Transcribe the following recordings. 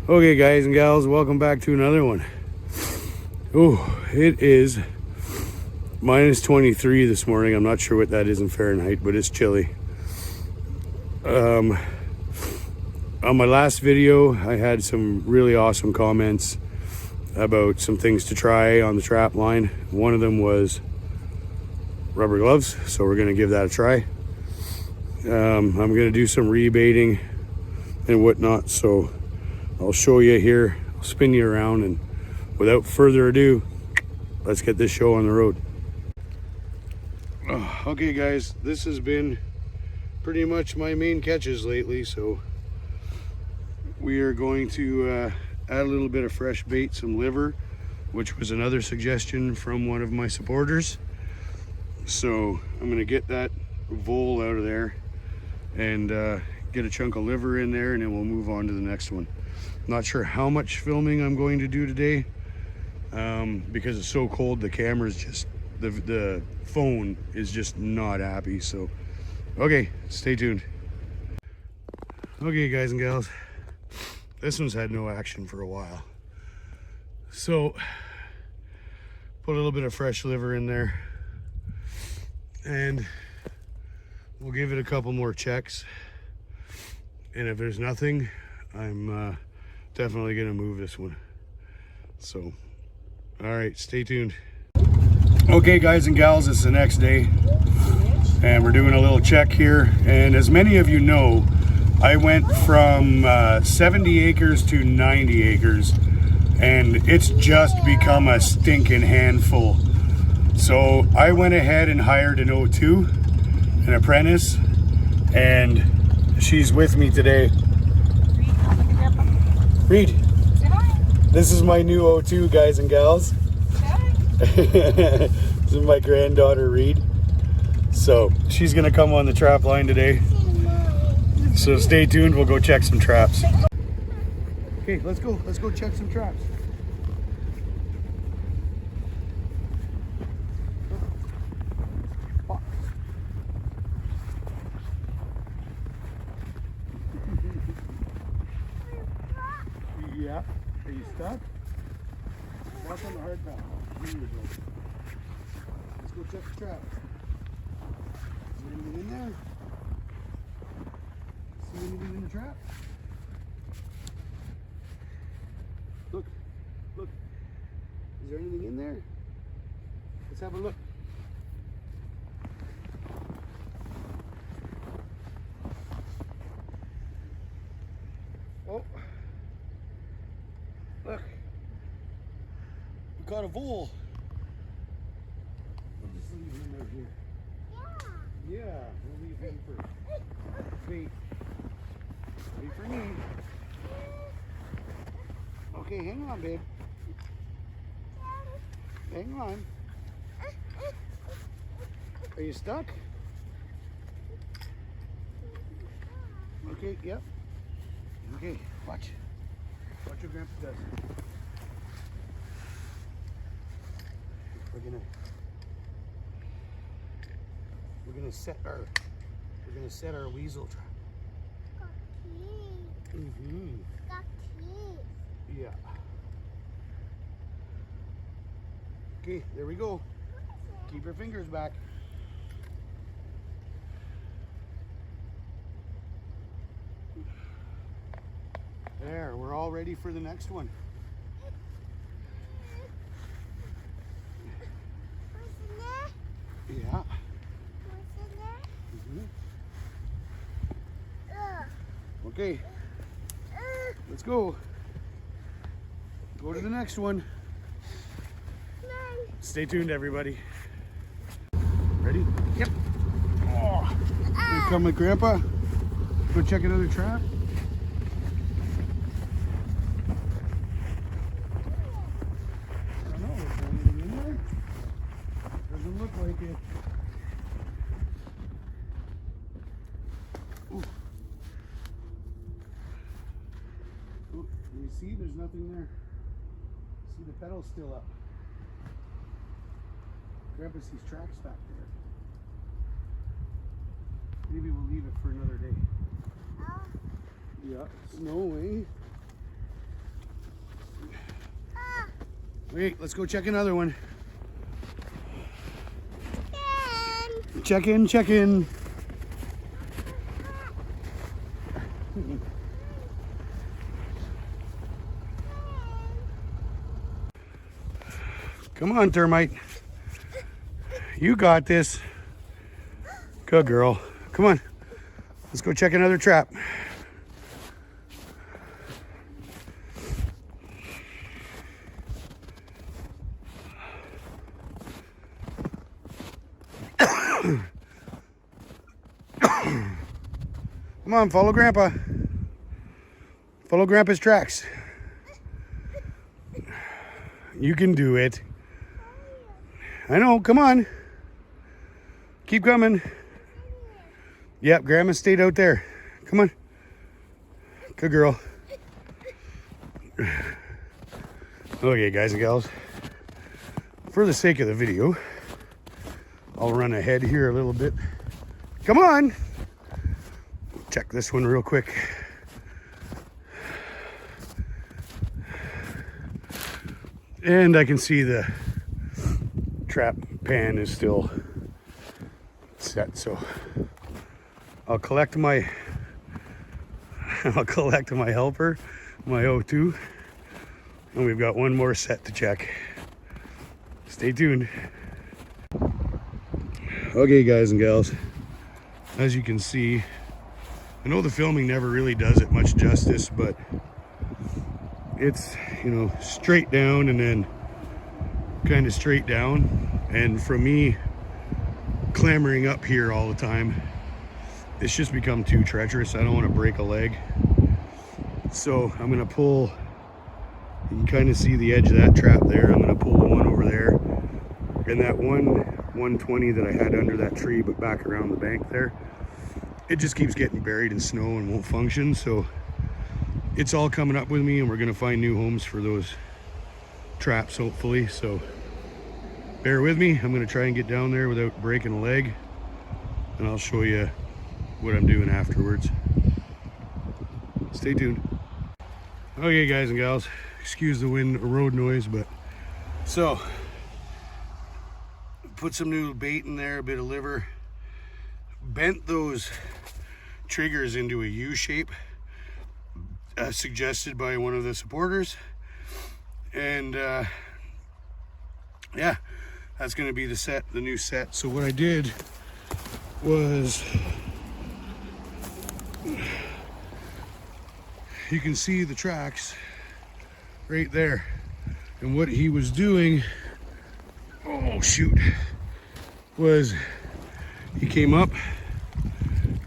Okay guys and gals, welcome back to another one. Oh, it is minus 23 this morning. I'm not sure what that is in Fahrenheit, but it's chilly. On my last video, I had some really awesome comments about some things to try on the trap line. One of them was rubber gloves, so we're gonna give that a try. I'm gonna do some rebaiting and whatnot, so I'll show you here, I'll spin you around, and without further ado, let's get this show on the road. Okay guys, this has been pretty much my main catches lately, so we are going to add a little bit of fresh bait, some liver, which was another suggestion from one of my supporters. So I'm gonna get that vole out of there and get a chunk of liver in there, and then we'll move on to the next one. Not sure how much filming I'm going to do today because it's so cold. The camera's just, the phone is just not happy. So, okay, stay tuned. Okay, guys and gals, this one's had no action for a while. So, put a little bit of fresh liver in there and we'll give it a couple more checks. And if there's nothing, I'm definitely gonna move this one. So, all right, stay tuned. Okay guys and gals, it's the next day and we're doing a little check here. And as many of you know, I went from 70 acres to 90 acres and it's just become a stinking handful. So I went ahead and hired an O2, an apprentice, and she's with me today. Reed, this is my new O2, guys and gals. This is my granddaughter, Reed. So she's gonna come on the trap line today. So stay tuned, we'll go check some traps. Okay, let's go check some traps. Yeah. Are you stuck? Walk on the hard path. Here you go. Let's go check the trap. Is there anything in there? See anything in the trap? Look. Look. Is there anything in there? Let's have a look. Oh. Look, we caught a vole. We'll just leave him out here. Yeah, we'll leave him for bait. Wait for me. Okay, hang on, babe. Hang on. Are you stuck? Okay, yep. Okay, watch. Watch what Grandpa does. We're gonna set our weasel trap. Got keys. Got keys. Yeah. Okay, there we go. Keep your fingers back. There, we're all ready for the next one. Yeah. Okay. Let's go. Go to the next one. Stay tuned, everybody. Ready? Yep. Oh. Here come my grandpa. Go check another trap. I don't know. Is there anything in there? Doesn't like it. Ooh. Ooh, you see, there's nothing there. See, the pedal's still up. Grandpa sees tracks back there. Maybe we'll leave it for another day. Yeah, snow, eh? Wait, let's go check another one. Check in, check in. Come on, termite. You got this. Good girl. Come on. Let's go check another trap. Come on, follow Grandpa. Follow Grandpa's tracks. You can do it. I know, come on. Keep coming. Yep, Grandma stayed out there. Come on. Good girl. Okay, guys and gals. For the sake of the video, I'll run ahead here a little bit. Come on. Check this one real quick. And I can see the trap pan is still set, so I'll collect my helper, my O2, and we've got one more set to check. Stay tuned. Okay, guys and gals, as you can see, I know the filming never really does it much justice, but it's, you know, straight down and then kind of straight down. And for me, clambering up here all the time, it's just become too treacherous. I don't want to break a leg. So I'm going to pull, you can kind of see the edge of that trap there. I'm going to pull the one over there. And that 120 that I had under that tree, but back around the bank there, it just keeps getting buried in snow and won't function. So it's all coming up with me, and we're going to find new homes for those traps, hopefully. So bear with me. I'm going to try and get down there without breaking a leg, and I'll show you what I'm doing afterwards. Stay tuned. Okay, guys and gals, excuse the road noise, but so put some new bait in there, a bit of liver, bent those triggers into a U shape, suggested by one of the supporters, and yeah, that's going to be the new set. So what I did was, you can see the tracks right there, and what he was doing, oh shoot, was he came up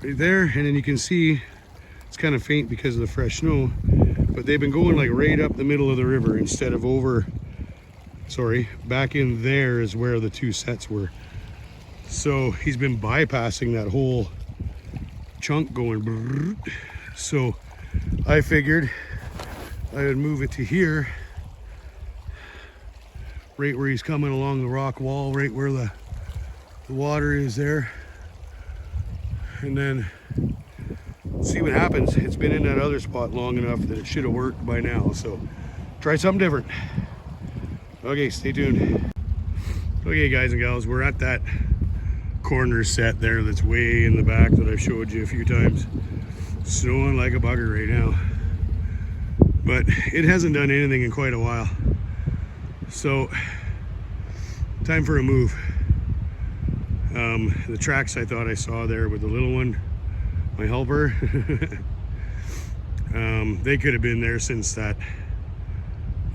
right there, and then you can see it's kind of faint because of the fresh snow, but they've been going like right up the middle of the river instead of over, sorry, back in there is where the two sets were. So he's been bypassing that whole chunk going. So I figured I would move it to here, right where he's coming along the rock wall, right where the water is there, and then see what happens. It's been in that other spot long enough that it should have worked by now, so try something different. Okay, stay tuned. Okay, guys and gals, we're at that corner set there that's way in the back that I've showed you a few times. Snowing like a bugger right now, but it hasn't done anything in quite a while, so time for a move. The tracks I thought I saw there with the little one, my helper, they could have been there since that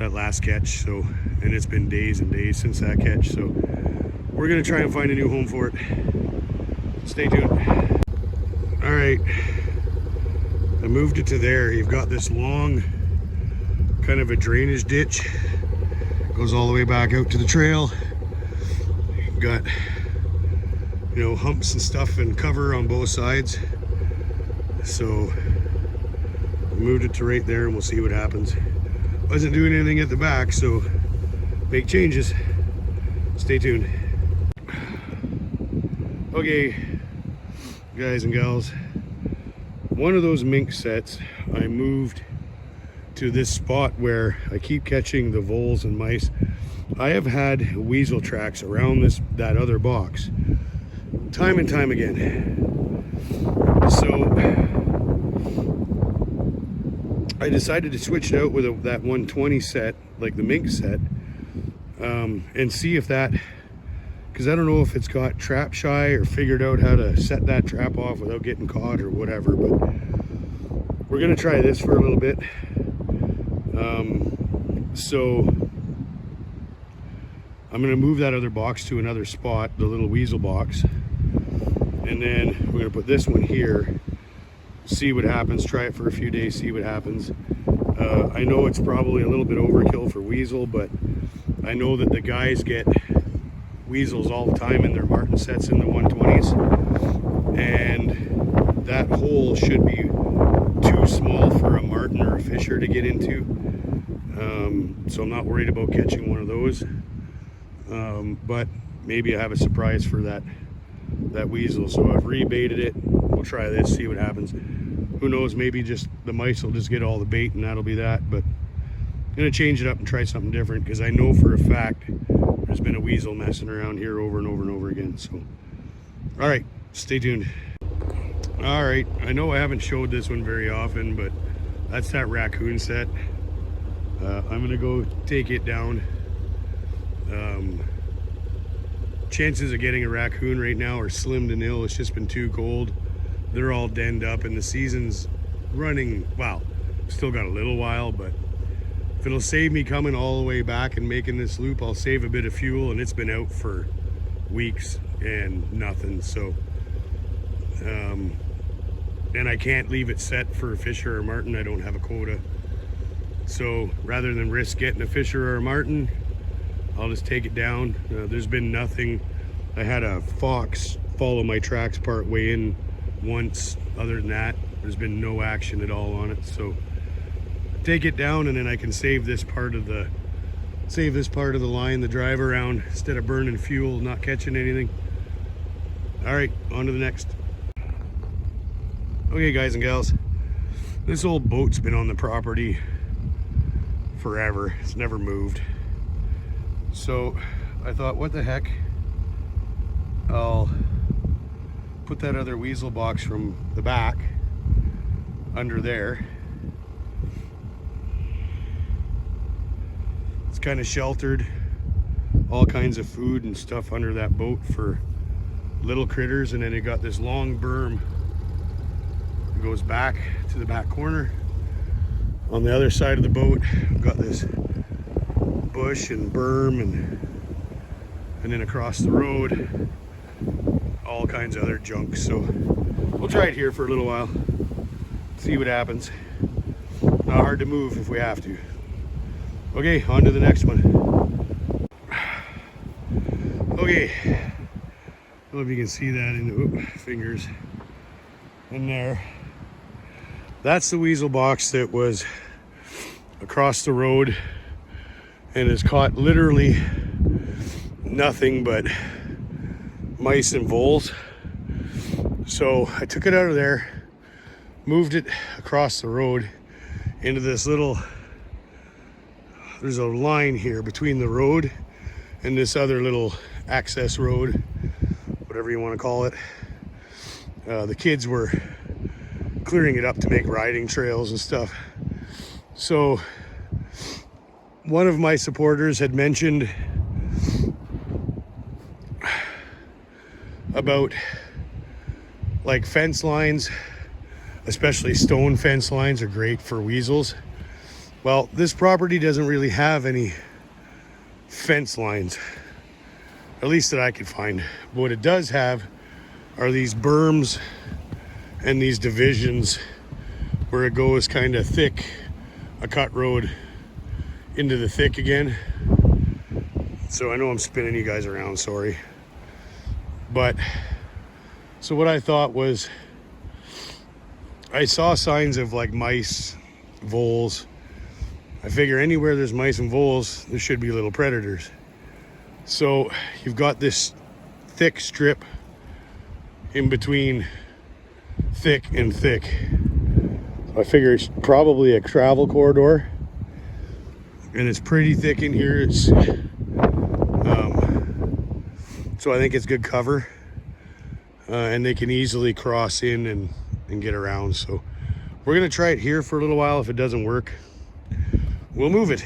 last catch. So, and it's been days and days since that catch, so we're gonna try and find a new home for it. Stay tuned. All right, I moved it to there. You've got this long kind of a drainage ditch, goes all the way back out to the trail. You've got you know, humps and stuff and cover on both sides. So we moved it to right there and we'll see what happens. Wasn't doing anything at the back, so make changes. Stay tuned. Okay, guys and gals, one of those mink sets I moved to this spot where I keep catching the voles and mice. I have had weasel tracks around that other box time and time again. So I decided to switch it out with that 120 set, like the mink set, and see if that, because I don't know if it's got trap shy or figured out how to set that trap off without getting caught or whatever, but we're gonna try this for a little bit. So I'm gonna move that other box to another spot, the little weasel box, and then we're gonna put this one here, see what happens, try it for a few days, see what happens. I know it's probably a little bit overkill for weasel, but I know that the guys get weasels all the time in their marten sets in the 120s, and that hole should be too small for a marten or a fisher to get into. So I'm not worried about catching one of those, but maybe I have a surprise for that weasel. So I've rebaited it. We'll try this, see what happens. Who knows, maybe just the mice will just get all the bait and that'll be that. But I'm gonna change it up and try something different, because I know for a fact there's been a weasel messing around here over and over and over again. So all right, stay tuned. All right, I know I haven't showed this one very often, but that's that raccoon set. I'm gonna go take it down. Chances of getting a raccoon right now are slim to nil. It's just been too cold. They're all denned up and the season's running, well, still got a little while, but if it'll save me coming all the way back and making this loop, I'll save a bit of fuel, and it's been out for weeks and nothing. So and I can't leave it set for a fisher or a marten. I don't have a quota. So rather than risk getting a fisher or a marten, I'll just take it down. There's been nothing. I had a fox follow my tracks part way in once. Other than that, there's been no action at all on it. So take it down, and then I can save this part of the line, the drive around, instead of burning fuel, not catching anything. All right, on to the next. Okay, guys and gals, this old boat's been on the property forever. It's never moved. So I thought, what the heck, I'll put that other weasel box from the back under there. It's kind of sheltered, all kinds of food and stuff under that boat for little critters, and then it got this long berm that goes back to the back corner. On the other side of the boat, I've got this bush and berm, and then across the road, all kinds of other junk. So we'll try it here for a little while, see what happens. Not hard to move if we have to. Okay, on to the next one. Okay, I don't know if you can see that in the fingers in there. That's the weasel box that was across the road and has caught literally nothing but mice and voles. So I took it out of there, moved it across the road into this little, there's a line here between the road and this other little access road, whatever you want to call it. The kids were clearing it up to make riding trails and stuff. So one of my supporters had mentioned about like fence lines, especially stone fence lines are great for weasels. Well, this property doesn't really have any fence lines, at least that I could find. But what it does have are these berms and these divisions where it goes kind of thick, a cut road into the thick again. So I know I'm spinning you guys around, sorry. But So what I thought was, I saw signs of like mice, voles. I figure anywhere there's mice and voles, there should be little predators. So you've got this thick strip in between thick and thick. So I figure it's probably a travel corridor, and it's pretty thick in here. So I think it's good cover, and they can easily cross in and get around. So we're gonna try it here for a little while. If it doesn't work, we'll move it.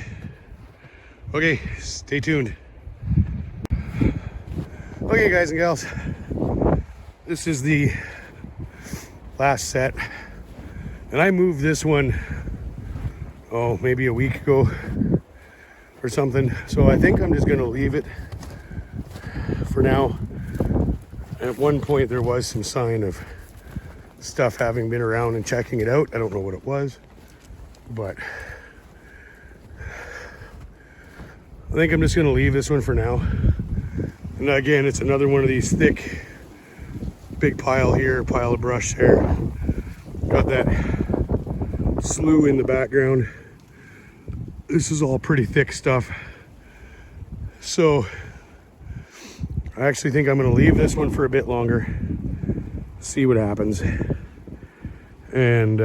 Okay, stay tuned. Okay, guys and gals, this is the last set, and I moved this one, oh, maybe a week ago or something. So I think I'm just gonna leave it for now. At one point there was some sign of stuff having been around and checking it out. I don't know what it was, but I think I'm just gonna leave this one for now. And again, it's another one of these thick, big pile here, pile of brush there. Got that slough in the background. This is all pretty thick stuff. So I actually think I'm gonna leave this one for a bit longer, see what happens. And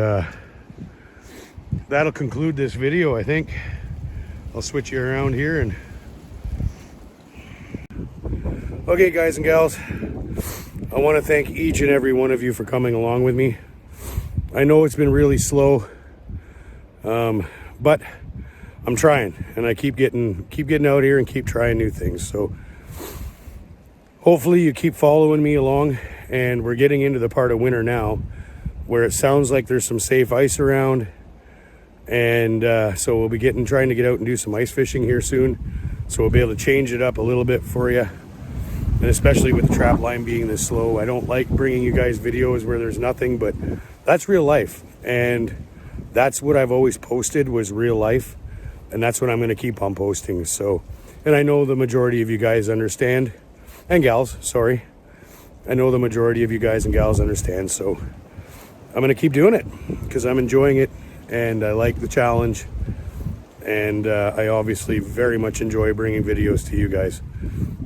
that'll conclude this video, I think. I'll switch you around here and okay, guys and gals, I want to thank each and every one of you for coming along with me. I know it's been really slow, but I'm trying, and I keep getting out here and keep trying new things. So hopefully you keep following me along, and we're getting into the part of winter now where it sounds like there's some safe ice around, and so we'll be trying to get out and do some ice fishing here soon. So we'll be able to change it up a little bit for you. And especially with the trap line being this slow, I don't like bringing you guys videos where there's nothing, but that's real life. And that's what I've always posted, was real life. And that's what I'm going to keep on posting. So, and I know the majority of you guys understand, and gals, sorry. I know the majority of you guys and gals understand. So I'm going to keep doing it because I'm enjoying it and I like the challenge. And I obviously very much enjoy bringing videos to you guys.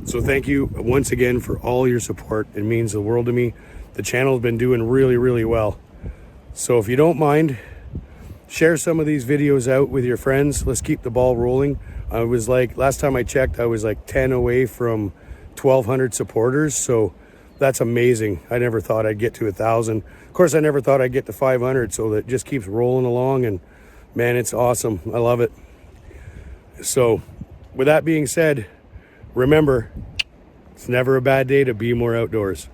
So thank you once again for all your support. It means the world to me. The channel's been doing really, really well. So if you don't mind, share some of these videos out with your friends. Let's keep the ball rolling. I was like, last time I checked, I was like 10 away from 1,200 supporters. So that's amazing. I never thought I'd get to 1,000. Of course, I never thought I'd get to 500. So that just keeps rolling along, and man, it's awesome. I love it. So with that being said, remember, it's never a bad day to be more outdoors.